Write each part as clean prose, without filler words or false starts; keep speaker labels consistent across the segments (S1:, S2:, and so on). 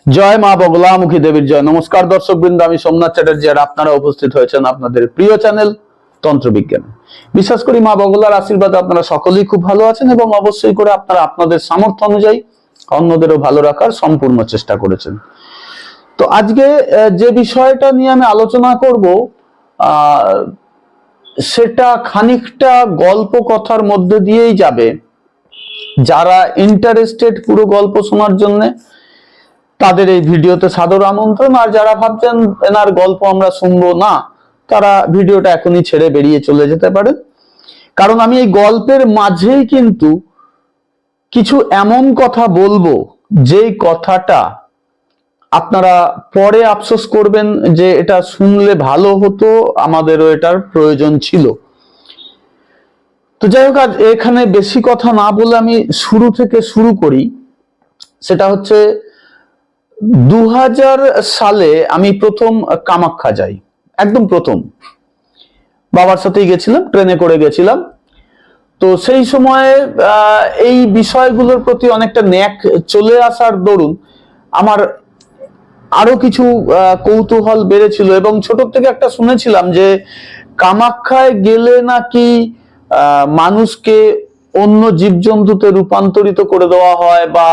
S1: জয় মা বগলামুখী দেবীর জয়। নমস্কার দর্শক বৃন্দ, আমি সোমনাথ চ্যাটার্জি আর আপনারা উপস্থিত হয়েছেন আপনাদের প্রিয় চ্যানেল তন্ত্রবিজ্ঞান। বিশ্বাস করি মা বগলার আশীর্বাদে আপনারা সকলেই খুব ভালো আছেন এবং অবশ্যই করে আপনারা আপনাদের সামর্থ্য অনুযায়ী অন্যদেরও ভালো রাখার সম্পূর্ণ চেষ্টা করেছেন। তো আজকে যে বিষয়টা নিয়ে আমি আলোচনা করব সেটা খানিকটা গল্প কথার মধ্যে দিয়েই যাবে। যারা ইন্টারেস্টেড পুরো গল্প শোনার জন্য তাদের এই ভিডিওতে সাদর আমন্ত্রণ, আর যারা ভাবছেন এনার গল্প আমরা শুনবো না তারা ভিডিওটা এখনই ছেড়ে বেরিয়ে চলে যেতে পারেন। কারণ আমি এই গল্পের মাঝেই কিন্তু কিছু এমন কথা বলবো যেই কথাটা আপনারা পরে আফসোস করবেন যে এটা শুনলে ভালো হতো, আমাদেরও এটার প্রয়োজন ছিল। তো যাই হোক, আজ এখানে বেশি কথা না বলে আমি শুরু থেকে শুরু করি। সেটা হচ্ছে 2000 সালে আমি প্রথম কামাখ্যা যাই, একদম প্রথম। বাবার সাথেই গেছিলাম, ট্রেনে করে গেছিলাম। তো সেই সময়ে এই বিষয়গুলোর প্রতি অনেকটা ন্যাক চলে আসার দরুন আমার আরো কিছু কৌতূহল বেড়েছিল এবং ছোট থেকে একটা শুনেছিলাম যে কামাখ্যায় গেলে নাকি মানুষকে অন্য জীবজন্তুতে রূপান্তরিত করে দেওয়া হয়, বা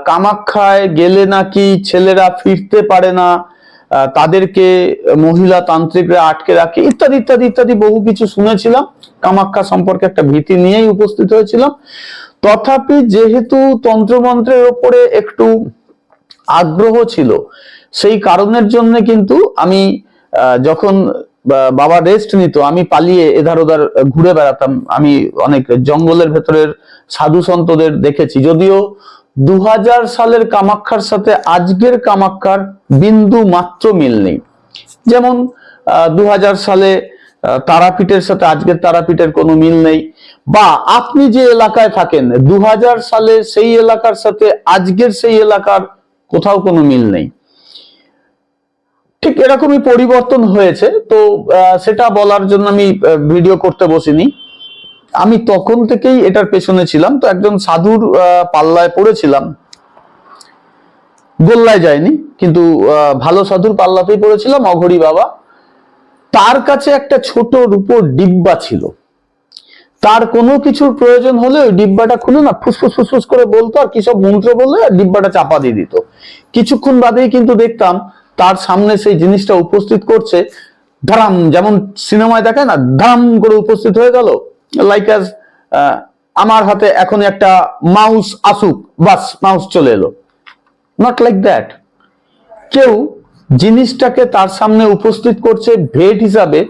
S1: কামাখ্যায় গেলে নাকি ছেলেরা ফিরতে পারে না, তাদেরকে মহিলা তান্ত্রিকরা আটকে রাখে, ইত্যাদি ইত্যাদি ইত্যাদি বহু কিছু শুনেছিলাম। কামাখ্যা সম্পর্কে একটা ভীতি নিয়েই উপস্থিত হয়েছিলাম। তথাপি যেহেতু তন্ত্রমন্ত্রের ওপরে একটু আগ্রহ ছিল, সেই কারণের জন্য কিন্তু আমি যখন বাবা রেস্ট নিত আমি পালিয়ে এধার ওধার ঘুরে বেড়াতাম। আমি অনেক জঙ্গলের ভেতরের সাধু সন্তদের দেখেছি, যদিও 2000 সালের কামাখ্যার সাথে আজকের কামাখ্যার বিন্দু মাত্র মিল নেই। যেমন 2000 সালে তারাপীঠের সাথে আজকের তারাপীঠের কোনো মিল নেই, বা আপনি যে এলাকায় থাকেন 2000 সালে সেই এলাকার সাথে আজকের সেই এলাকার কোথাও কোনো মিল নেই। ঠিক এরকমই পরিবর্তন হয়েছে। তো সেটা বলার জন্য আমি ভিডিও করতে বসিনি, আমি তখন থেকেই এটার পেছনে ছিলাম। তো একজন সাধুর পাল্লায় পড়েছিলাম, গোল্লায় যায়নি, কিন্তু ভালো সাধুর পাল্লাতেই পড়েছিলাম, অঘরী বাবা। তার কাছে একটা ছোট রূপোর ডিব্বা ছিল। তার কোনো কিছুর প্রয়োজন হলে ওই ডিব্বাটা খুলে না ফুসফুস ফুসফুস করে বলতো, আর কি সব মন্ত্র বললে ডিব্বাটা চাপা দিয়ে দিত। কিছুক্ষণ বাদেই কিন্তু দেখতাম তার সামনে সেই জিনিসটা উপস্থিত করছে, ধারাম, যেমন সিনেমায় দেখায় না, ধারাম করে উপস্থিত হয়ে গেল। লাইক অ্যাজ আমার হাতে এখন একটা মাউস আসুক, বাস মাউস চলে এলো। Not like that. কেউ জিনিসটাকে তার সামনে উপস্থিত করছে ভেট হিসাবে।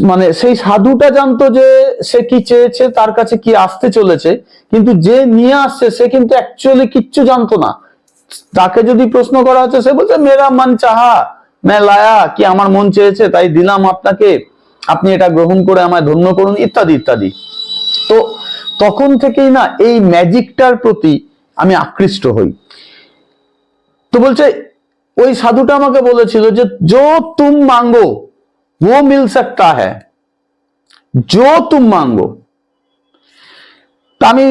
S1: মানে সেই সাধুটা জানতো যে সে কি চেয়েছে, তার কাছে কি আসতে চলেছে, কিন্তু যে নিয়ে আসছে সে কিন্তু অ্যাকচুয়ালি কিচ্ছু জানতো না। তাকে যদি প্রশ্ন করা হচ্ছে, সে বলছে মেরা মন চাহা মে লায়া, কি আমার মন চেয়েছে তাই দিলাম আপনাকে, আপনি এটা গ্রহণ করে আমায় ধন্য করুন, ইত্যাদি ইত্যাদি। তো তখন থেকেই না এই ম্যাজিকটার প্রতি আমি আকৃষ্ট হই। তো বলছে ওই সাধুটা আমাকে বলেছিল যে জো তুম মাঙ্গো वो मिल सकता है, जो तुम मांगो। আমি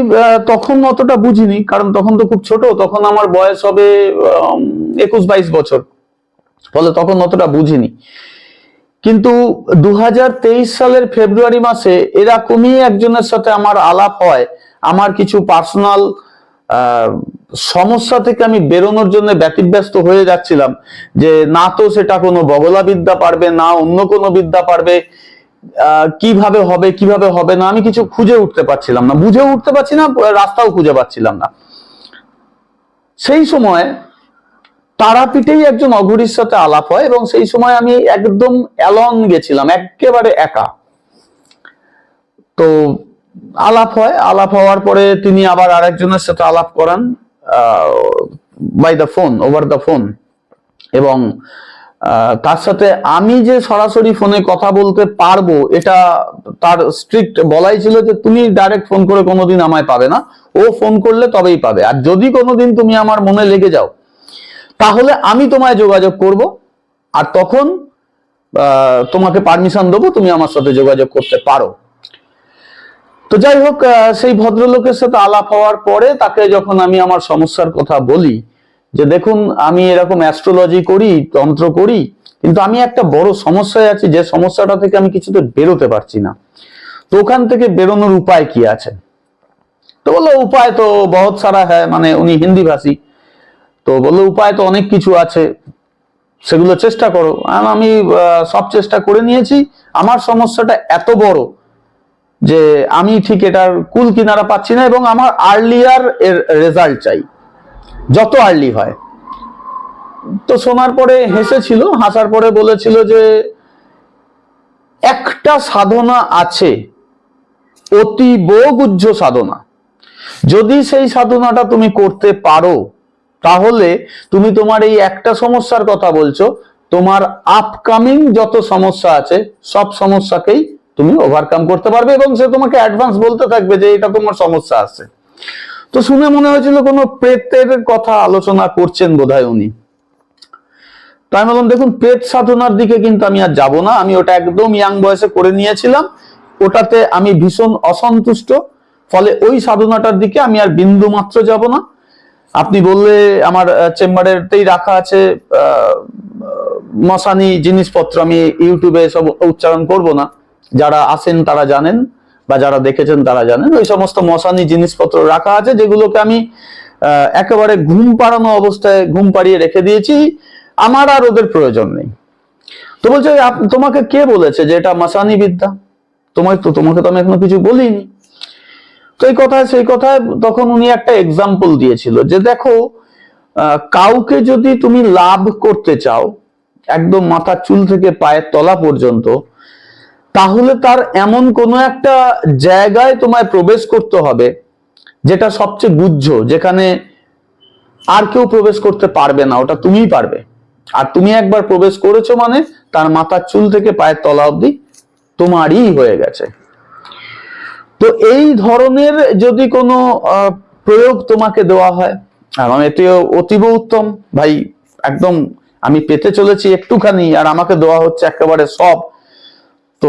S1: তখন অতটা বুঝিনি, কারণ তখন তো খুব ছোট, তখন আমার বয়স হবে 21-22 বছর, ফলে তখন অতটা বুঝিনি। কিন্তু 2023 সালের ফেব্রুয়ারি মাসে এরকমই একজনের সাথে আমার আলাপ হয়। আমার কিছু পার্সোনাল সমস্যা থেকে আমি বেরোনোর জন্য ব্যতিব্যস্ত হয়ে যাচ্ছিলাম, যে না তো সেটা কোনো বগলা বিদ্যা পারবে, না অন্য কোনো বিদ্যা পারবে, কিভাবে হবে কিভাবে হবে না, আমি কিছু খুঁজে উঠতে পারছিলাম না, বুঝে উঠতে পারছি না, রাস্তাও খুঁজে পাচ্ছিলাম না। সেই সময় তারাপীঠেই একজন অঘরীর সাথে আলাপ হয়, এবং সেই সময় আমি একদম অ্যালন গেছিলাম, একেবারে একা। তো আলাপ হয়, আলাপ হওয়ার পরে তিনি আবার আরেকজনের সাথে আলাপ করান by the phone, over the phone. এবং তার সাথে আমি যে সরাসরি ফোনে কথা বলতে পারবো এটা তার স্ট্রিক্ট বলাই ছিল, যে তুমি ডাইরেক্ট ফোন করে কোনোদিন আমায় পাবে না, ও ফোন করলে তবেই পাবে, আর যদি কোনোদিন তুমি আমার মনে লেগে যাও তাহলে আমি তোমায় যোগাযোগ করব, আর তখন তোমাকে পারমিশন দেবো, তুমি আমার সাথে যোগাযোগ করতে পারো। তো যাই হোক, সেই ভদ্রলোকের সাথে আলাপ হওয়ার পরে তাকে যখন আমি আমার সমস্যার কথা বলি, যে দেখুন আমি এরকম অ্যাস্ট্রোলজি করি, তন্ত্র করি, কিন্তু আমি একটা বড় সমস্যায় আছি, যে সমস্যাটা থেকে আমি কিছুতে বেরোতে পারছি না। তো ওখান থেকে বেরোনোর উপায় কি আছে? তো বললো উপায় তো বহুত সারা হ্যায়, মানে উনি হিন্দি ভাষী, তো বললো উপায় তো অনেক কিছু আছে, সেগুলো চেষ্টা করো। আমি সব চেষ্টা করে নিয়েছি, আমার সমস্যাটা এত বড় যে আমি ঠিক এটার কুল কিনারা পাচ্ছি না, এবং আমার আর্লিয়ার এর রেজাল্ট চাই, যত আর্লি হয়। তো শোনার পরে হেসেছিল, হাসার পরে বলেছিল যে একটা সাধনা আছে, অতীব গুহ্য সাধনা, যদি সেই সাধনাটা তুমি করতে পারো, তাহলে তুমি তোমার এই একটা সমস্যার কথা বলছো, তোমার আপকামিং যত সমস্যা আছে সব সমস্যাকেই তুমি ওভারকাম করতে পারবে, এবং সে তোমাকে অ্যাডভান্স বলতে থাকবে যে এটা তোমার সমস্যা আছে। তো শুনে মনে হয়েছিল কোনো প্রেতের কথা আলোচনা করছেন বোধহয় উনি। তাই বললাম দেখুন, প্রেত সাধনার দিকে কিন্তু আমি আর যাব না, আমি ওটা একদম ইয়াং বয়সে করে নিয়েছিলাম, ওটাতে আমি ভীষণ অসন্তুষ্ট, ফলে ওই সাধনাটার দিকে আমি আর বিন্দু মাত্র যাব না। আপনি বললে আমার চেম্বারেতেই রাখা আছে মশানি জিনিসপত্র, আমি ইউটিউবে সব উচ্চারণ করব না, যারা আসেন তারা জানেন, বা যারা দেখেছেন তারা জানেন, ওই সমস্ত মশানি জিনিসপত্র রাখা আছে, যেগুলোকে আমি একেবারে ঘুম পাড়ানো অবস্থায় ঘুম পাড়িয়ে রেখে দিয়েছি, আমার আর ওদের প্রয়োজন নেই। তো বলছে তোমাকে কে বলেছে যে এটা মশানি বিদ্যা? তোমাকে তো আমি এখনো কিছু বলিনি। তো এই কথায় সেই কথায় তখন উনি একটা এক্সাম্পল দিয়েছিল যে দেখো, কাউকে যদি তুমি লাভ করতে চাও একদম মাথার চুল থেকে পায়ের তলা পর্যন্ত, তাহলে তার এমন কোনো একটা জায়গায় তোমায় প্রবেশ করতে হবে যেটা সবচেয়ে গুহ্য, যেখানে আর কেউ প্রবেশ করতে পারবে না, ওটা তুমিই পারবে। আর তুমি একবার প্রবেশ করেছো মানে তার মাথার চুল থেকে পায়ের তলা অবধি তোমারই হয়ে গেছে। তো এই ধরনের যদি কোনো প্রয়োগ তোমাকে দেওয়া হয়, এবং এটি অতীব উত্তম ভাই, একদম আমি পেতে চলেছি একটুখানি আর আমাকে দেওয়া হচ্ছে একেবারে সব, তো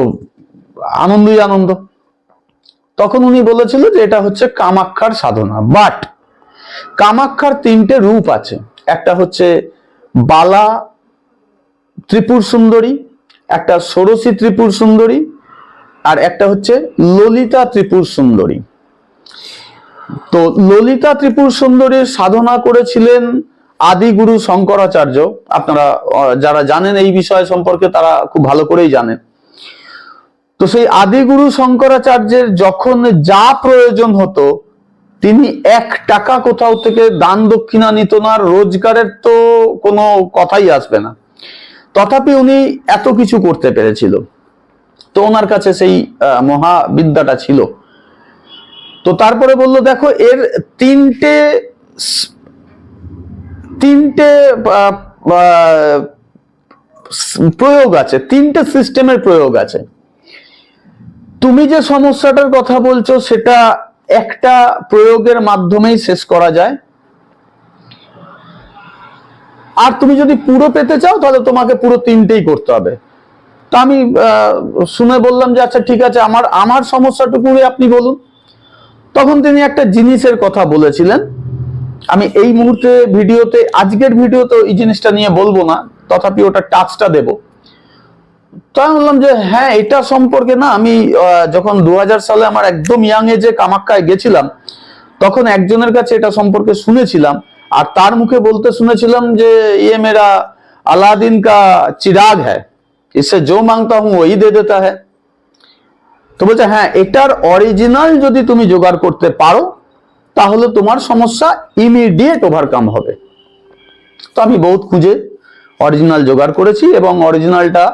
S1: আনন্দই আনন্দ। তখন উনি বলেছিল যে এটা হচ্ছে কামাক্ষার সাধনা, বাট কামাক্ষার তিনটে রূপ আছে, একটা হচ্ছে বালা ত্রিপুর সুন্দরী, একটা ষোড়শী ত্রিপুর সুন্দরী, আর একটা হচ্ছে ললিতা ত্রিপুর সুন্দরী। তো ললিতা ত্রিপুর সুন্দরীর সাধনা করেছিলেন আদিগুরু শঙ্করাচার্য। আপনারা যারা জানেন এই বিষয় সম্পর্কে তারা খুব ভালো করেই জানেন। তো সেই আদিগুরু শঙ্করাচার্যের যখন যা প্রয়োজন হতো, তিনি 1 টাকা কোথাও থেকে দান দক্ষিণা নিত না, রোজগারের তো কোনো কথাই আসবে না, তথাপি উনি এত কিছু করতে পেরেছিল। তো ওনার কাছে সেই মহাবিদ্যাটা ছিল। তো তারপরে বলল দেখো, এর তিনটে প্রয়োগ আছে, তিনটে সিস্টেমের প্রয়োগ আছে। তুমি যে সমস্যাটার কথা বলছো সেটা একটা প্রয়োগের মাধ্যমেই শেষ করা যায়, আর তুমি যদি পুরো পেতে চাও তাহলে তোমাকে পুরো তিনটেই করতে হবে। তা আমি শুনে বললাম যে আচ্ছা ঠিক আছে, আমার সমস্যাটুকু আপনি বলুন। তখন তিনি একটা জিনিসের কথা বলেছিলেন, আমি এই মুহূর্তে ভিডিওতে, আজকের ভিডিওতে এই জিনিসটা নিয়ে বলবো না, তথাপি ওটা টাচটা দেব। তো আমি বললাম যে হ্যাঁ, এটা সম্পর্কে না আমি যখন 2000 সালে আমার একদম ইয়াং এজে কামাক্কায় গেছিলাম, তখন একজনের কাছে এটা সম্পর্কে শুনেছিলাম, আর তার মুখে বলতে শুনেছিলাম যে ইয়ে মেরা আলাদিন কা চিরাগ হ্যায়, ইসে জো মাংতা হুঁ ওই দে দেতা হ্যায়। তো বলছে হ্যাঁ, এটার অরিজিনাল যদি তুমি জোগাড় করতে পারো তাহলে তোমার সমস্যা ইমিডিয়েট ওভারকাম হবে। তো আমি বহুত খুঁজে অরিজিনাল জোগাড় করেছি, এবং অরিজিনালটা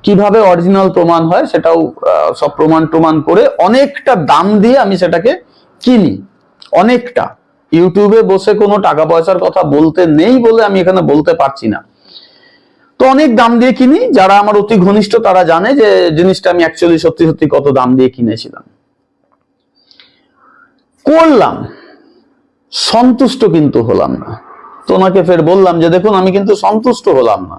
S1: কিভাবে অরিজিনাল প্রমাণ হয় সেটাও সব প্রমাণ করে অনেকটা দাম দিয়ে আমি সেটাকে কিনি। অনেকটা, ইউটিউবে বসে কোনো টাকা পয়সার কথা বলতে নেই বলে আমি এখানে বলতে পারছি না। তো অনেক দাম দিয়ে কিনি, যারা আমার অতি ঘনিষ্ঠ তারা জানে যে জিনিসটা আমি অ্যাকচুয়ালি সত্যি সত্যি কত দাম দিয়ে কিনেছিলাম। করলাম, সন্তুষ্ট কিন্তু হলাম না। তো ওনাকে ফের বললাম যে দেখুন, আমি কিন্তু সন্তুষ্ট হলাম না।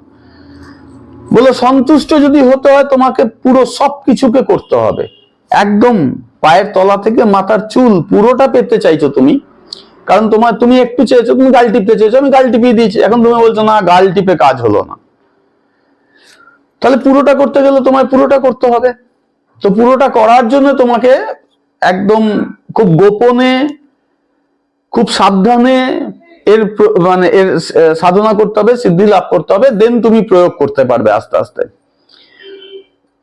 S1: বলে সন্তুষ্ট যদি হতে হয় তোমাকে পুরো সবকিছুকে করতে হবে, একদম পায়ের তলা থেকে মাথার চুল পুরোটা পেতে চাইছো তুমি, কারণ তুমি একটু চেয়েছো, তুমি গাল টিপতে চেয়েছো, আমি গাল টিপিয়ে দিয়েছি। এখন তুমি বলছো না গাল টিপে কাজ হলো না, তাহলে পুরোটা করতে গেলে তোমায় পুরোটা করতে হবে। তো পুরোটা করার জন্য তোমাকে একদম খুব গোপনে, খুব সাবধানে এর সাধনা করতে হবে, সিদ্ধি লাভ করতে হবে, দেন তুমি প্রয়োগ করতে পারবে আস্তে আস্তে।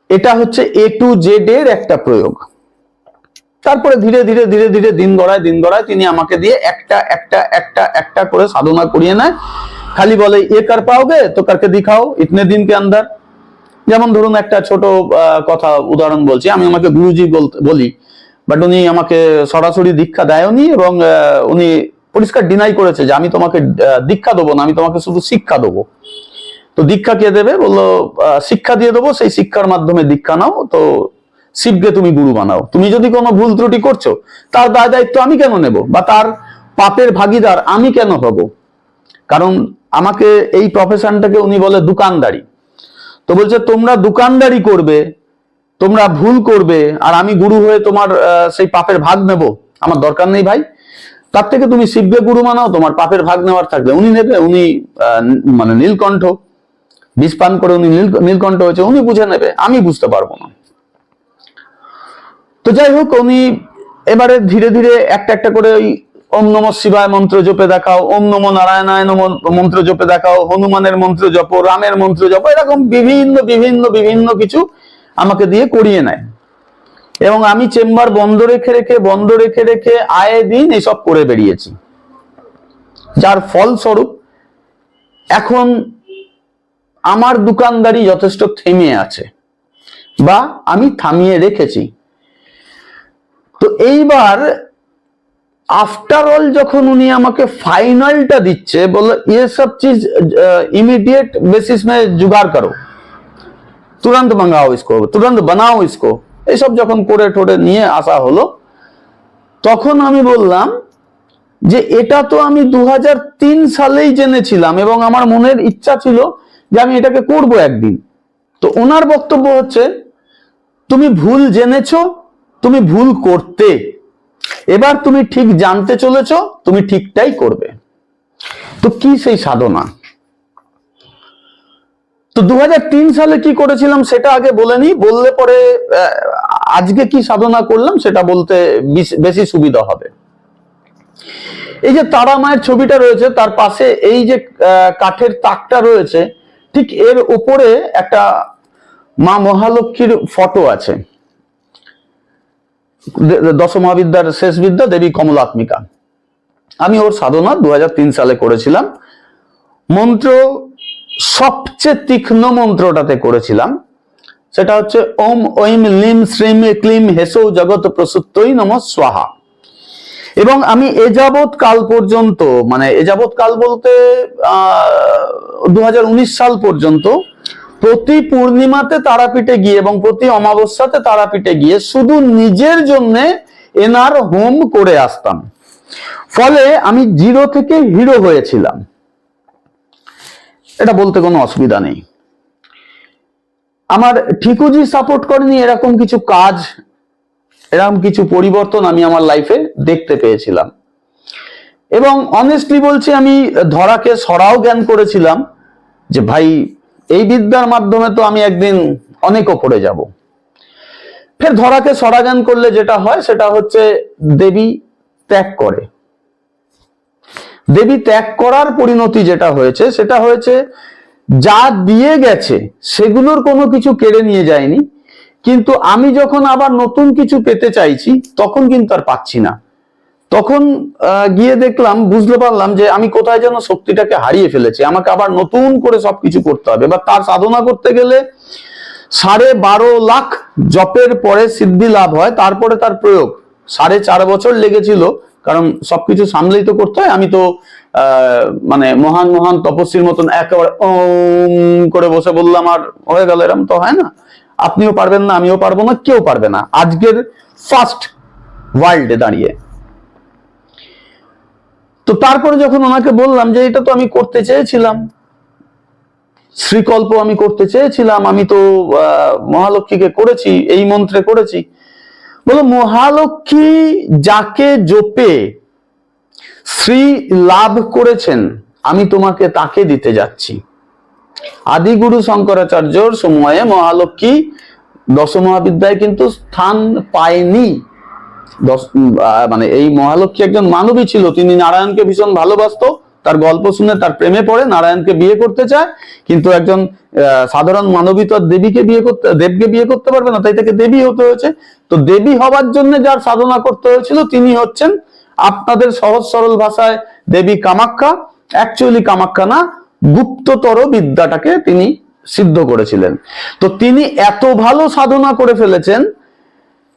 S1: এটা হচ্ছে A to Z এর একটা প্রয়োগ। তারপরে ধীরে ধীরে ধীরে ধীরে দিন গড়ায় তিনি আমাকে দিয়ে একটা একটা একটা একটা করে সাধনা করিয়ে নেয়। খালি বলে এ কর পাওগে তো করকে দিখাও ইতনে দিন কে আন্দার। যেমন ধরুন একটা ছোট কথা উদাহরণ বলছি, আমি আমাকে গুরুজি বলি, বাট উনি আমাকে সরাসরি দীক্ষা দেয়নি, এবং উনি পরিষ্কার ডিনাই করেছে যে আমি তোমাকে দীক্ষা দেবো না, আমি তোমাকে শুধু শিক্ষা দেবো। তো দীক্ষা কে দেবে? বললো শিক্ষা দিয়ে দেবো, সেই শিক্ষার মাধ্যমে দীক্ষা নাও, তো শিবকে তুমি গুরু বানাও। তুমি যদি কোনো ভুল ত্রুটি করছো, তার দায় দায়িত্ব আমি কেন নেব, বা তার পাপের ভাগিদার আমি কেন হব? কারণ আমাকে এই প্রফেশনটাকে উনি বলে দোকানদারি। তো বলছে তোমরা দোকানদারি করবে, তোমরা ভুল করবে, আর আমি গুরু হয়ে তোমার সেই পাপের ভাগ নেব? আমার দরকার নেই ভাই। তার থেকে তুমি শিবকে গুরু মানাও, তোমার পাপের ভাগ নেওয়ার থাকলে উনি নেবে। উনি মানে নীলকণ্ঠ, বিষ পান করে উনি নীলকণ্ঠ হয়েছে, উনি বুঝে নেবে, আমি বুঝতে পারবো না। তো যাই হোক, উনি এবারে ধীরে ধীরে একটা একটা করে ওই ওম নম শিবায় মন্ত্র জপে দেখাও, ওম নম নারায়ণায় নম মন্ত্র জপে দেখাও, হনুমানের মন্ত্র জপো, রামের মন্ত্র জপো, এরকম বিভিন্ন বিভিন্ন বিভিন্ন কিছু আমাকে দিয়ে করিয়ে নেয়। এবং আমি চেম্বার বন্ধ রেখে রেখে আয়ে দিন এসব করে বেরিয়েছি, যার ফলস্বরূপ এখন আমার দোকানদারি যথেষ্ট থেমে আছে, বা আমি থামিয়ে রেখেছি। তো এইবার আফটার অল যখন উনি আমাকে ফাইনালটা দিচ্ছে, বললো ये सब चीज इमीडिएट बेसिस में जुगाड़ करो, तुरंत मंगाओ इसको, तुरंत बनाओ इसको, এইসব যখন করে ঠোরে নিয়ে আসা হলো, তখন আমি বললাম যে এটা তো আমি 2003 সালেই জেনেছিলাম, এবং আমার মনের ইচ্ছা ছিল যে আমি এটাকে করব একদিন। তো ওনার বক্তব্য হচ্ছে তুমি ভুল জেনেছো, তুমি ভুল করতে, এবার তুমি ঠিক জানতে চলেছো, তুমি ঠিকটাই করবে। তো কি সেই সাধনা? তো 2003 সালে কি করেছিলাম সেটা আগে বলে নি, বললে পরে আজকে কি সাধনা করলাম সেটা বলতে বেশি সুবিধা হবে। এই যে তারা মায়ের ছবিটা রয়েছে, তার পাশে এই যে কাঠের তাকটা রয়েছে, ঠিক এর উপরে একটা মা মহালক্ষ্মীর ফটো আছে। দশ মহাবিদ্যার শেষ বিদ্যা দেবী কমলাত্মিকা। আমি ওর সাধনা 2003 সালে করেছিলাম। মন্ত্র সবচেয়ে তীক্ষ্ণ মন্ত্রটাতে করেছিলাম, সেটা হচ্ছে ওম ঐম লিম শ্রীম ক্লিম হেসৌ জগৎ প্রসূত্তই নমঃ স্বাহা। এবং আমি এযাবৎ কাল পর্যন্ত, মানে এযাবৎ কাল বলতে 2019 সাল পর্যন্ত, প্রতি পূর্ণিমাতে তারাপীঠে গিয়ে এবং প্রতি অমাবস্যাতে তারাপীঠে গিয়ে শুধু নিজের জন্য এনার হোম করে আসতাম। ফলে আমি জিরো থেকে হিরো হয়েছিলাম, এটা বলতে কোনো অসুবিধা নেই। আমার ঠিকুজি সাপোর্ট করেনি এরকম কিছু কাজ, এরকম কিছু পরিবর্তন আমি আমার লাইফে দেখতে পেয়েছিলাম। এবং অনেস্টলি বলছি, আমি ধরাকে সরাও জ্ঞান করেছিলাম যে ভাই এই বিদ্যার মাধ্যমে তো আমি একদিন অনেক ওপরে যাব। ফের ধরাকে সরা জ্ঞান করলে যেটা হয় সেটা হচ্ছে দেবী ত্যাগ করে। দেবী ত্যাগ করার পরিণতি যেটা হয়েছে সেটা হয়েছে যা দিয়ে গেছে সেগুলোর কোনো কিছু কেড়ে নিয়ে যায়নি, কিন্তু আমি যখন আবার নতুন কিছু পেতে চাইছি তখন কিন্তু আর পাচ্ছি না। তখন গিয়ে দেখলাম, বুঝতে পারলাম যে আমি কোথায় যেন শক্তিটাকে হারিয়ে ফেলেছি, আমাকে আবার নতুন করে সবকিছু করতে হবে। এবার তার সাধনা করতে গেলে 12.5 লাখ জপের পরে সিদ্ধি লাভ হয়, তারপরে তার প্রয়োগ 4.5 বছর লেগেছিল, কারণ সবকিছু সামলেই তো করতে হয়। আমি তো মানে মহান মহান তপস্বীর মতন একেবারে ওম করে বসে বললাম আর হয়ে গেল, এরকম তো হয় না। আপনিও পারবেন না, আমিও পারবো না, কেউ পারবে না আজকের ফার্স্ট ওয়ার্ল্ডে দাঁড়িয়ে। তো তারপরে যখন ওনাকে বললাম যে এটা তো আমি করতে চেয়েছিলাম, শ্রীকল্প আমি করতে চেয়েছিলাম, আমি তো মহালক্ষ্মীকে করেছি, এই মন্ত্রে করেছি। বলো মহালক্ষ্মী যাকে জপে শ্রী লাভ করেছেন, আমি তোমাকে তাকে দিতে যাচ্ছি। আদিগুরু শঙ্করাচার্যর সময়ে মহালক্ষ্মী দশমহাবিদ্যায় কিন্তু স্থান পায়নি। মানে এই মহালক্ষ্মী একজন মানবী ছিল, তিনি নারায়ণকে ভীষণ ভালোবাসতো, তার গল্প শুনে তার প্রেমে পড়ে নারায়ণকে বিয়ে করতে চায়, কিন্তু একজন সাধারণ মানবী তো দেবীকে বিয়ে করতে পারবে না, তাই তাকে দেবী হতে হয়েছে। তো দেবী হবার জন্য যার সাধনা করতে হয়েছিল তিনি হচ্ছেন আপনাদের সহজ সরল ভাষায় দেবী কামাখ্যা। অ্যাকচুয়ালি কামাখ্যা না, গুপ্ততর বিদ্যাটাকে তিনি সিদ্ধ করেছিলেন। তো তিনি এত ভালো সাধনা করে ফেলেছেন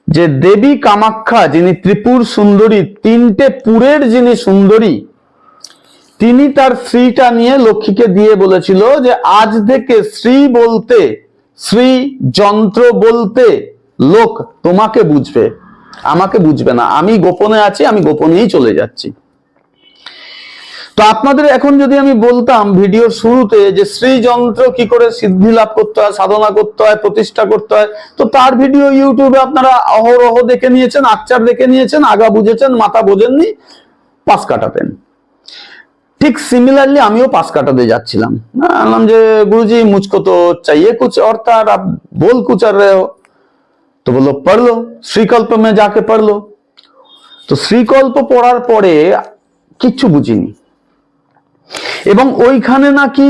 S1: যে দেবী কামাখ্যা, যিনি ত্রিপুর সুন্দরী, তিনটে পুরের যিনি সুন্দরী, তিনি তার শ্রীটা নিয়ে লক্ষ্মীকে দিয়ে বলেছিল যে আজ থেকে শ্রী বলতে, শ্রী যন্ত্র বলতে লোক তোমাকে বুঝবে, আমাকে বুঝবে না, আমি গোপনে আছি, আমি গোপনেই চলে যাচ্ছি। তো আপনাদের এখন যদি আমি বলতাম ভিডিওর শুরুতে যে শ্রীযন্ত্র কি করে সিদ্ধি লাভ করতে হয়, সাধনা করতে হয়, প্রতিষ্ঠা করতে হয়, তো তার ভিডিও ইউটিউবে আপনারা অহরহ দেখে নিয়েছেন, আকচার দেখে নিয়েছেন, আগা বুঝেছেন, মাথা বোঝেননি, পাশ কাটাতেন। ঠিক সিমিলারলি আমিও পাশ কাটাতে যাচ্ছিলাম, বললাম যে গুরুজি মুঝকো তো চাইয়ে কুছ और था, आप बोल कुछ कर रहे हो। তো বললো পড় লো, শ্রীকল্প মে যাকে পড় লো। তো শ্রীকল্প পড়ার পরে কিচ্ছু বুঝিনি, এবং ওইখানে নাকি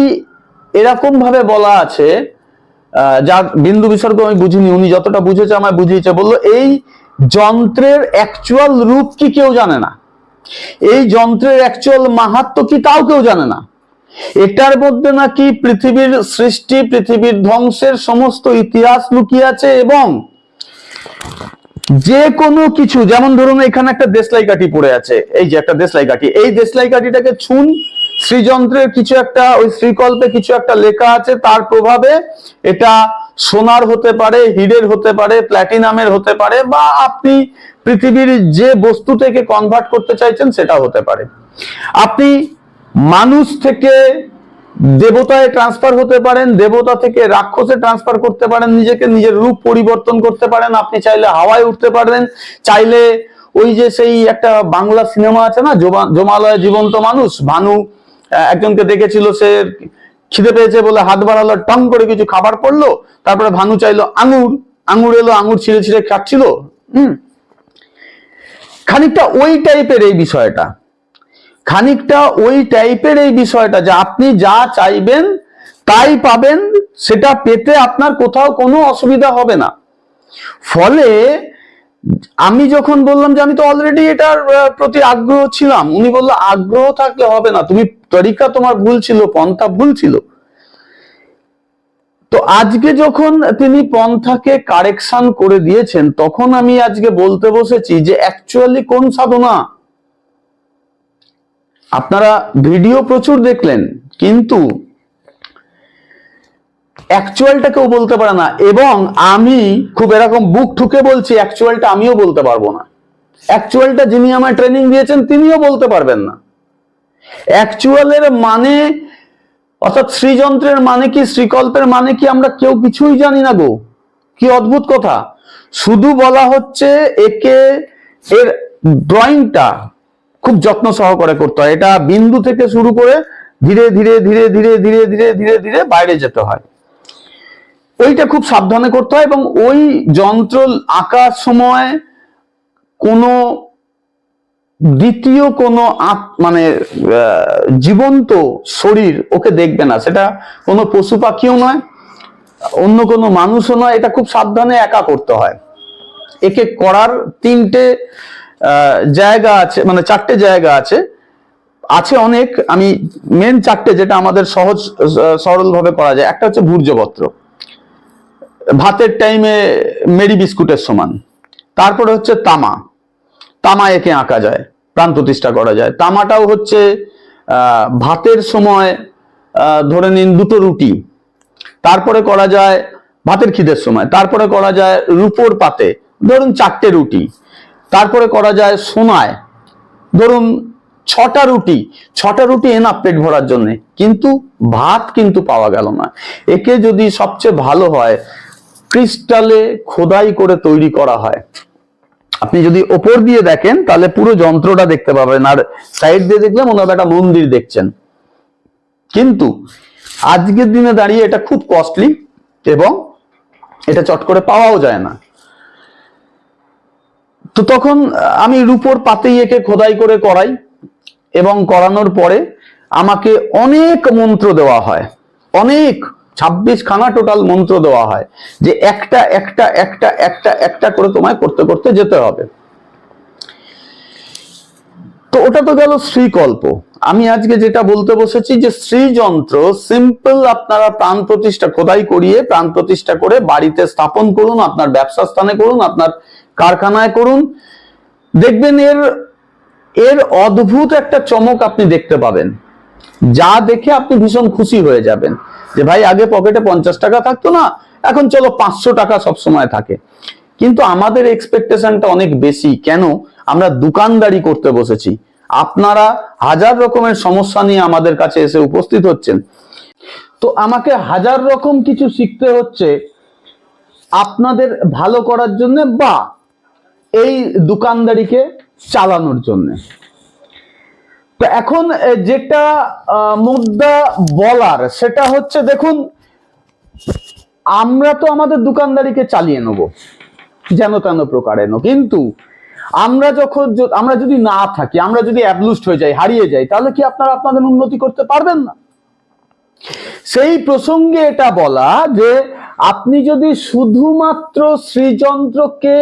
S1: এরকম ভাবে বলা আছে, যার বিন্দু বিসর্গ আমি বুঝিনি, উনি যতটা বুঝেছে আমায় বুঝিয়েছে। বললো এই যন্ত্রের অ্যাকচুয়াল রূপ কি কেউ জানে না, এই যন্ত্রের অ্যাকচুয়াল মাহাত্ম্য কি তাও কেউ জানে না। এটার মধ্যে নাকি পৃথিবীর সৃষ্টি, পৃথিবীর ধ্বংসের সমস্ত ইতিহাস লুকিয়ে আছে, এবং যে কোনো কিছু, যেমন ধরুন এখানে একটা দেশলাই কাঠি পড়ে আছে, এই যে একটা দেশলাই কাঠি, এই দেশলাই কাঠিটাকে ছুন, শ্রীযন্ত্রের কিছু একটা, ওই শ্রীকল্পে কিছু একটা লেখা আছে, তার প্রভাবে এটা সোনার হতে পারে, হীরের হতে পারে, প্ল্যাটিনামের হতে পারে, বা আপনি পৃথিবীর যে বস্তু থেকে কনভার্ট করতে চাইছেন সেটা হতে পারে। আপনি মানুষ থেকে দেবতায় ট্রান্সফার হতে পারেন, দেবতা থেকে রাক্ষসে ট্রান্সফার করতে পারেন, নিজেকে, নিজের রূপ পরিবর্তন করতে পারেন, আপনি চাইলে হাওয়ায় উঠতে পারেন, চাইলে ওই যে সেই একটা বাংলা সিনেমা আছে না, জমালয় জীবন্ত মানুষ, ভানু একজনকে দেখেছিল, সে খিদে পেয়েছে বলে হাত বাড়ালো, টং করে কিছু খাবার পড়লো, তারপরে ভানু চাইলো আঙুর এলো, আঙুর ছিঁড়ে ছিঁড়ে খাচ্ছিল। খানিকটা ওই টাইপের এই বিষয়টা, খানিকটা ওই টাইপের এই বিষয়টা, যে আপনি যা চাইবেন তাই পাবেন, সেটা পেতে আপনার কোথাও কোনো অসুবিধা হবে না। ফলে আমি যখন বললাম যে আমি তো অলরেডি এটার প্রতি আগ্রহ ছিলাম, উনি বললো আগ্রহ থাকলে হবে না, তুমি তরিকা তোমার ভুল ছিল, পন্থা ভুল ছিল। তো আজকে যখন তিনি পন্থাকে কারেকশন করে দিয়েছেন, তখন আমি আজকে বলতে বসেছি যে অ্যাকচুয়ালি কোন সাধনা। আপনারা ভিডিও প্রচুর দেখলেন, কিন্তু অ্যাকচুয়ালটা কেউ বলতে পারে না, এবং আমি খুব এরকম বুক ঠুকে বলছি অ্যাকচুয়ালটা আমিও বলতে পারবো না। অ্যাকচুয়ালটা যিনি আমায় ট্রেনিং দিয়েছেন তিনিও বলতে পারবেন না। অ্যাকচুয়ালের মানে, অর্থাৎ শ্রীযন্ত্রের মানে কি, শ্রীকল্পের মানে কি, আমরা কেউ কিছুই জানি না গো। কি অদ্ভুত কথা। শুধু বলা হচ্ছে একে, এর ড্রয়িংটা খুব যত্ন সহকারে করতে হয়, এটা বিন্দু থেকে শুরু করে ধীরে ধীরে ধীরে ধীরে ধীরে ধীরে ধীরে ধীরে বাইরে যেতে হয়, ওইটা খুব সাবধানে করতে হয়। এবং ওই যন্ত্র আঁকার সময় কোনো দ্বিতীয় কোনো মানে জীবন্ত শরীর ওকে দেখবে না, সেটা কোনো পশু পাখিও নয়, অন্য কোনো মানুষও নয়, এটা খুব সাবধানে একা করতে হয়। একে করার তিনটে জায়গা আছে, মানে চারটে জায়গা আছে, অনেক, আমি মেন চারটে যেটা আমাদের সহজ সরল ভাবে করা যায়। একটা হচ্ছে ভূর্জপত্র, ভাতের টাইমে মেরি বিস্কুটের সমান। তারপরে হচ্ছে তামা একে আঁকা যায়, প্রাণ প্রতিষ্ঠা করা যায়। তামাটাও হচ্ছে ভাতের সময় ধরে নিন দুটো রুটি, তারপরে করা যায় ভাতের খিদের সময়, তারপরে করা যায় রূপোর পাতে ধরুন 4টে রুটি, তারপরে করা যায় সোনায় ধরুন 6টা রুটি এনাফ পেট ভরার জন্য, কিন্তু ভাত কিন্তু পাওয়া গেল না। একে যদি সবচেয়ে ভালো হয় ক্রিস্টালে খোদাই করে তৈরি করা হয়, আপনি যদি ওপর দিয়ে দেখেন তাহলে পুরো যন্ত্রটা দেখতে পাবেন, আর সাইড দিয়ে দেখলে মনে হবে একটা মন্দির দেখছেন। কিন্তু আজকের দিনে দাঁড়িয়ে এটা খুব কস্টলি এবং এটা চট করে পাওয়াও যায় না। তো তখন আমি রূপোর পাতেই একে খোদাই করে করাই, এবং করানোর পরে আমাকে অনেক মন্ত্র দেওয়া হয়, অনেক 26 খানা টোটাল মন্ত্র দেওয়া হয় যে একটা একটা একটা একটা একটা করে তোমায় করতে করতে যেতে হবে। তো ওটা তো গেল শ্রীকল্প। আমি আজকে যেটা বলতে বসেছি যে শ্রীযন্ত্র সিম্পল আপনারা প্রাণ প্রতিষ্ঠা খোদাই করিয়ে প্রাণ প্রতিষ্ঠা করে বাড়িতে স্থাপন করুন, আপনার ব্যবসা স্থানে করুন, আপনার কারখানায় করুন, দেখবেন এর অদ্ভুত একটা চমক আপনি দেখতে পাবেন, যা দেখে আপনি ভীষণ খুশি হয়ে যাবেন যে ভাই আগে পকেটে 50 টাকা থাকতো না, এখন চলো 500 টাকা সবসময় থাকে। কিন্তু আমাদের এক্সপেকটেশনটা অনেক বেশি। কেন? আমরা দোকানদারি করতে বসেছি, আপনারা হাজার রকমের সমস্যা নিয়ে আমাদের কাছে এসে উপস্থিত হচ্ছেন। তো আমাকে হাজার রকম কিছু শিখতে হচ্ছে আপনাদের ভালো করার জন্য বা এই দোকানদারিকে চালানোর জন্য। তো এখন যেটা মুদ্রা বলার সেটা হচ্ছে, দেখুন আমরা তো আমাদের দোকানদারিকে চালিয়ে নেব যেন তেন প্রকারে, কিন্তু আমরা যদি না থাকি, আমরা যদি অ্যাবলুস্ট হয়ে যাই, হারিয়ে যাই, তাহলে কি আপনারা আপনাদের উন্নতি করতে পারবেন না? সেই প্রসঙ্গে এটা বলা যে আপনি যদি শুধুমাত্র শ্রীযন্ত্রকে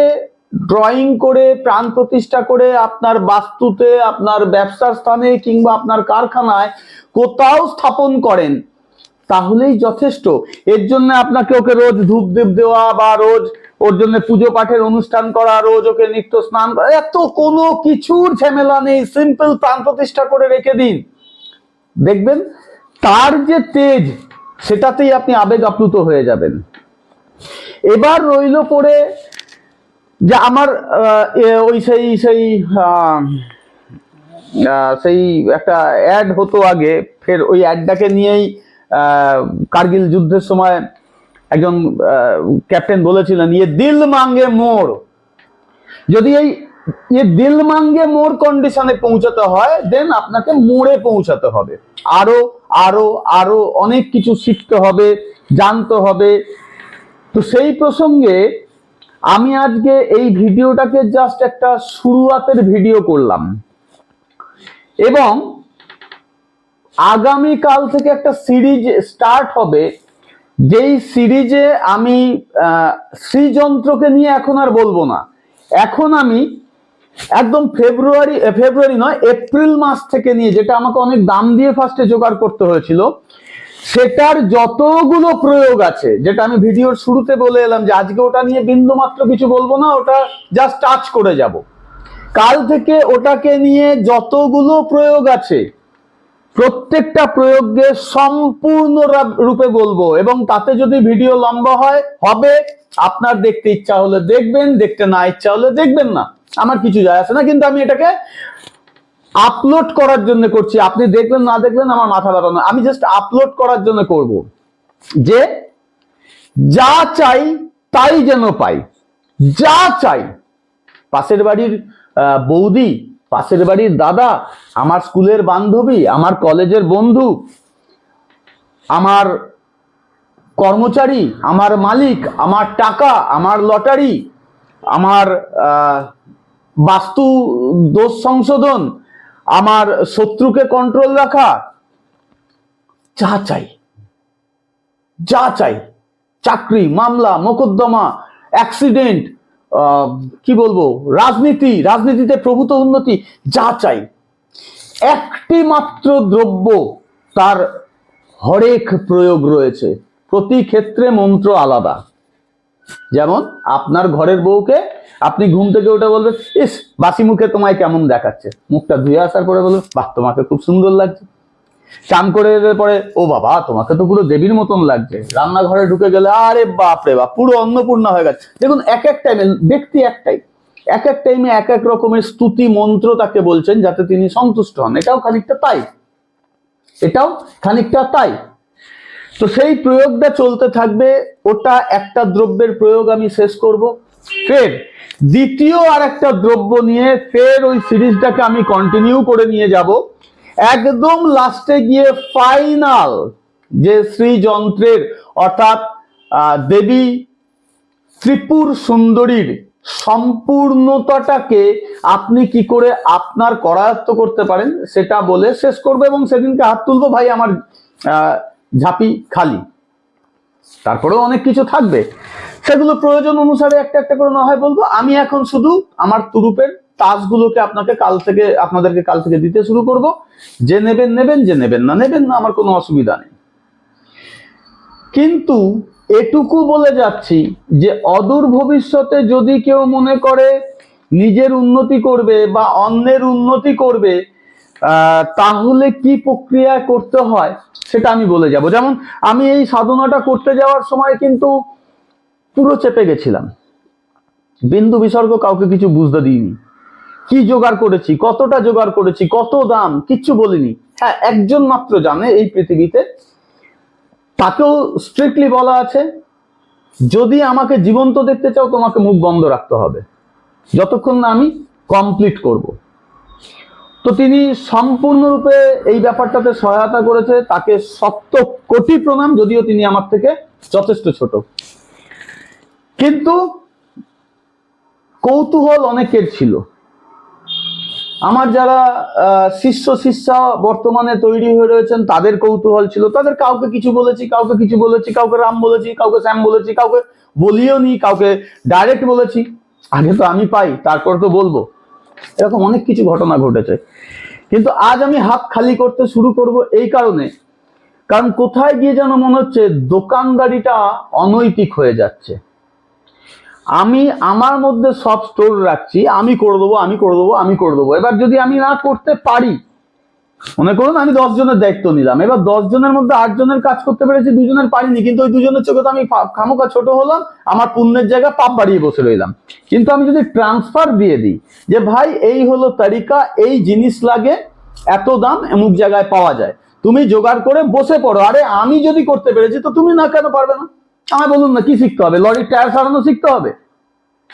S1: ড্রয়িং করে প্রাণ প্রতিষ্ঠা করে আপনার বাস্তুতে, আপনার ব্যবসার স্থানে কিংবা আপনার কারখানায় কোথাও স্থাপন করেন তাহলেই যথেষ্ট। এর জন্য আপনাকে ওকে রোজ ধূপ দীপ দেওয়া বা রোজ ওর জন্য পুজো পাঠের অনুষ্ঠান করা, রোজ ওকে নিত্য স্নান করা, এত কোনো কিছুর ঝামেলা নেই। সিম্পল প্রাণ প্রতিষ্ঠা করে রেখে দিন, দেখবেন তার যে তেজ সেটাতেই আপনি আবেগ আপ্লুত হয়ে যাবেন। এবার রইল পড়ে যে আমার ওই সেই একটা অ্যাড হতো আগে, ফের ওই অ্যাডটাকে নিয়েই কার্গিল যুদ্ধের সময় একজন ক্যাপ্টেন বলেছিলেন, ইয়ে দিল মাঙ্গে মোর। যদি এই দিল মাঙ্গে মোর কন্ডিশনে পৌঁছাতে হয়, দেন আপনাকে মোড়ে পৌঁছাতে হবে। আরো আরো আরো অনেক কিছু শিখতে হবে, জানতে হবে। তো সেই প্রসঙ্গে আমি আজকে এই ভিডিওটাকে জাস্ট একটা শুরুয়াতের ভিডিও করলাম, এবং আগামী কাল থেকে একটা সিরিজ স্টার্ট হবে, যেই সিরিজে আমি শ্রীযন্ত্রকে নিয়ে এখন আর বলবো না। এখন আমি একদম ফেব্রুয়ারি নয়, এপ্রিল মাস থেকে নিয়ে, যেটা আমাকে অনেক দাম দিয়ে ফার্স্টে জোগাড় করতে হয়েছিল, সেটার যতগুলো প্রয়োগ আছে, যেটা আমি ভিডিওর শুরুতে বলে এলাম যে আজকে ওটা নিয়ে বিন্দু মাত্র কিছু বলবো না, ওটা জাস্ট টাচ করে যাব। কাল থেকে ওটাকে নিয়ে যতগুলো প্রয়োগ আছে প্রত্যেকটা প্রয়োগকে সম্পূর্ণ রূপে বলবো, এবং তাতে যদি ভিডিও লম্বা হবে, আপনার দেখতে ইচ্ছা হলে দেখবেন, দেখতে না ইচ্ছা হলে দেখবেন না, আমার কিছু যায় আসে না। কিন্তু আমি এটাকে আপলোড করার জন্য করছি, আপনি দেখলেন না দেখলেন আমার মাথা ব্যথা না, আমি জাস্ট আপলোড করার জন্য করব, যে যা চাই তাই যেন পাই। যা চাই, পাশের বাড়ির বৌদি, পাশের বাড়ির দাদা, আমার স্কুলের বান্ধবী, আমার কলেজের বন্ধু, আমার কর্মচারী, আমার মালিক, আমার টাকা, আমার লটারি, আমার বাস্তু দোষ সংশোধন, আমার শত্রুকে কন্ট্রোল রাখা, যা চাই যা চাই, চাকরি, মামলা, মোকদ্দমা, অ্যাক্সিডেন্ট, কি বলবো, রাজনীতিতে প্রভূত উন্নতি, যা চাই, একটি মাত্র দ্রব্য, তার হরেক প্রয়োগ রয়েছে, প্রতি ক্ষেত্রে মন্ত্র আলাদা। যেমন আপনার ঘরের বউকে আপনি ঘুম থেকে উঠে বলবেন, ইস বাসি মুখে তোমায় কেমন দেখাচ্ছে, মুখটা ধুয়ে আসার পরে বলবেন, বাহ তোমাকে খুব সুন্দর লাগছে। চান করে এলে পরে, ও বাবা তোমাকে তো পুরো দেবীর মতন লাগছে। রান্নাঘরে ঢুকে গেলে, আরে বাপ রে বাপ, পুরো অন্নপূর্ণা হয়ে গেছে। দেখুন এক এক টাইমে ব্যক্তি একটাই, এক এক টাইমে এক এক রকমের স্তুতি মন্ত্র তাকে বলছেন যাতে তিনি সন্তুষ্ট হন। এটাও খানিকটা তাই। তো সেই প্রয়োগটা চলতে থাকবে। ওটা একটা দ্রব্যের প্রয়োগ আমি শেষ করব, ফের দ্বিতীয় আর একটা দ্রব্য নিয়ে ফের ওই সিরিজটাকে আমি কন্টিনিউ করে নিয়ে যাব। একদম লাস্টে গিয়ে ফাইনাল যে শ্রীযন্ত্রের অর্থাৎ দেবী ত্রিপুর সুন্দরীর সম্পূর্ণতাটাকে আপনি কি করে আপনার করায়ত্ত করতে পারেন সেটা বলে শেষ করবো, এবং সেদিনকে হাত তুলবো ভাই আমার ঝাঁপি খালি। তারপরেও অনেক কিছু থাকবে, সেগুলো প্রয়োজন অনুসারে একটা একটা করে না হয় বলবো। আমি এখন শুধু আমার তুরুপের তাজগুলোকে আপনাদেরকে কাল থেকে দিতে শুরু করব। যে নেবেন নেবেন, যে নেবেন না নেবেন না, আমার কোনো অসুবিধা নেই। কিন্তু এটুকু বলে যাচ্ছি যে অদূর ভবিষ্যতে যদি কেউ মনে করে নিজের উন্নতি করবে বা অন্যের উন্নতি করবে, তাহলে কি প্রক্রিয়া করতে হয় সেটা আমি বলে যাব। যেমন আমি এই সাধনাটা করতে যাওয়ার সময় কিন্তু পুরো চেপে গেছিলাম, বিন্দু বিসর্গ কাউকে কিছু বুঝতে দিইনি। কি জোগাড় করেছি, কতটা জোগাড় করেছি, কত দাম, কিচ্ছু বলিনি। হ্যাঁ, একজন মাত্র জানে এই পৃথিবীতে, তাকেও স্ট্রিক্টলি বলা আছে যদি আমাকে জীবন্ত দেখতে চাও তোমাকে মুখ বন্ধ রাখতে হবে যতক্ষণ না আমি কমপ্লিট করব। তো তিনি সম্পূর্ণরূপে এই ব্যাপারটাতে সহায়তা করেছে, তাকে ৭০ কোটি প্রণাম, যদিও তিনি আমার থেকে যথেষ্ট ছোট। কিন্তু কৌতূহল অনেকের ছিল। আমার যারা শিষ্য শিষ্যা বর্তমানে তৈরি হয়ে রয়েছেন তাদের কৌতূহল ছিল, তাদের কাউকে কিছু বলেছি, কাউকে কিছু বলেছি, কাউকে রাম বলেছি, কাউকে শ্যাম বলেছি, কাউকে বলিও নি, কাউকে ডাইরেক্ট বলেছি। আগে তো আমি পাই, তারপর তো বলবো। এরকম অনেক কিছু ঘটনা ঘটেছে। কিন্তু আজ আমি হাত খালি করতে শুরু করব এই কারণে, কারণ কোথায় গিয়ে যেন মনে হচ্ছে দোকানদারিটা অনৈতিক হয়ে যাচ্ছে। আমি আমার মধ্যে সব স্টোর রাখছি, আমি করে দেবো, আমি করে দেবো, আমি করে দেবো। এবার যদি আমি না করতে পারি, মনে করুন আমি 10 জনের দায়িত্ব নিলাম, এবার 10 জনের মধ্যে 8 জনের কাজ করতে পেরেছি, 2 জনের পারিনি, কিন্তু ওই 2 জনের চোখে তো আমি খামোখা ছোট হলাম, আমার পুণ্যের জায়গা পাপ বাড়িয়ে বসে রইলাম। কিন্তু আমি যদি ট্রান্সফার দিয়ে দিই যে ভাই এই হলো তারিকা, এই জিনিস লাগে, এত দাম, অমুক জায়গায় পাওয়া যায়, তুমি জোগাড় করে বসে পড়ো। আরে আমি যদি করতে পেরেছি তো তুমি না কেন পারবে না? আমায় বলুন না কি শিখতে হবে? লরির টায়ার সারানো শিখতে হবে?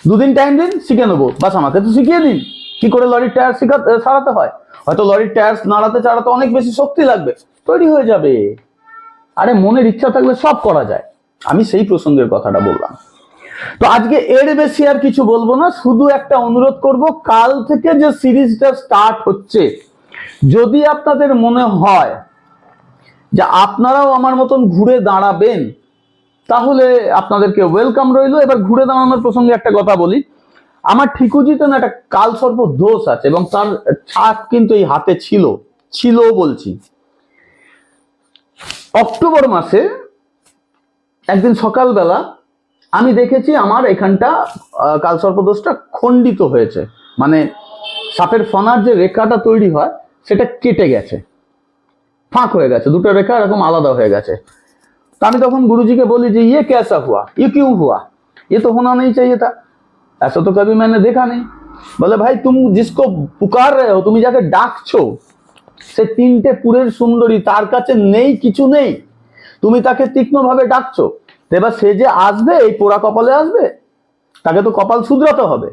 S1: 2 দিন টাইম দিন, শিখে নেবো। বাস আমাকে তো শিখিয়ে দিন কি করে লরির টায়ার সারাতে হয়। হয়তো লরির টায়ার নাড়াতে চাড়াতে অনেক বেশি শক্তি লাগবে, তৈরি হয়ে যাবে। আরে মনের ইচ্ছা থাকলে সব করা যায়। আমি সেই প্রসঙ্গের কথাটা বললাম। তো আজকে এর বেশি আর কিছু বলবো না, শুধু একটা অনুরোধ করব, কাল থেকে যে সিরিজটা স্টার্ট হচ্ছে, যদি আপনাদের মনে হয় যে আপনারাও আমার মতন ঘুরে দাঁড়াবেন, তাহলে আপনাদেরকে ওয়েলকাম রইল। এবার ঘুরে দাঁড়ানোর প্রসঙ্গে একটা কথা বলি। আমার ঠিকুজিতে না একটা কালসর্প দোষ আছে, এবং তার ছাপ কিন্তু এই হাতে ছিল বলছি। অক্টোবর মাসে একদিন সকালবেলা আমি দেখেছি আমার এখানটা কালসর্প দোষটা খণ্ডিত হয়েছে, মানে সাপের ফনার যে রেখাটা তৈরি হয় সেটা কেটে গেছে, ফাঁক হয়ে গেছে, দুটো রেখা এরকম আলাদা হয়ে গেছে। तो আমি তখন गुरुजी के बोली जी ये कैसा हुआ, ये क्यों हुआ, ये तो होना नहीं चाहिए था, ऐसा तो कभी मैंने देखा नहीं। बोले भाई तुम जिसको पुकार रहे हो, তুমি যাকে ডাকছো, সে 3টে পুরের সুন্দরী, তার কাছে নেই, কিছু নেই, তুমি তাকে তীক্ষ্ণভাবে ডাকছো। এবার সে যে আসবে এই পোড়া কপালে আসবে, তাকে তো কপাল শুধরাতে হবে।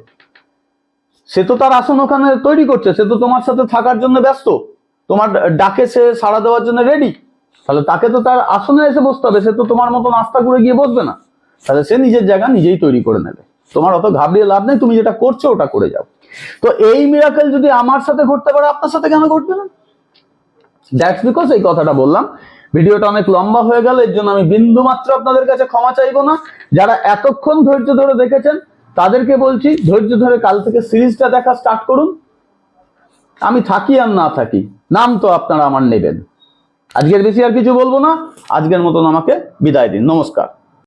S1: সে তো তার আসন ওখানে তৈরি করছে, সে তো তোমার সাথে থাকার জন্য ব্যস্ত, তোমার ডাকে সে সাড়া দেওয়ার জন্য রেডি। তাহলে তাকে তো তার আসনে এসে বসতে হবে, সে তো তোমার মতন আস্থা করে গিয়ে বসবে না। তাহলে সে নিজের জায়গা নিজেই তৈরি করে নেবে, তোমার অত ঘাবড়িয়ে লাভ নেই, তুমি যেটা করছো ওটা করে যাও। তো এই মিরাকেল যদি আমার সাথে ঘটতে পারে, আপনার সাথে কেন ঘটবে না? দ্যাটস বিকজ এই কথাটা বললাম। ভিডিওটা অনেক লম্বা হয়ে গেল, এর জন্য আমি বিন্দু মাত্র আপনাদের কাছে ক্ষমা চাইবো না। যারা এতক্ষণ ধৈর্য ধরে দেখেছেন তাদেরকে বলছি, ধৈর্য ধরে কাল থেকে সিরিজটা দেখা স্টার্ট করুন। আমি থাকি আর না থাকি, নাম তো আপনারা আমার নেবেন। আজকের বেশি আর কিছু বলবো না, আজকের মতন আমাকে বিদায় দিন। নমস্কার।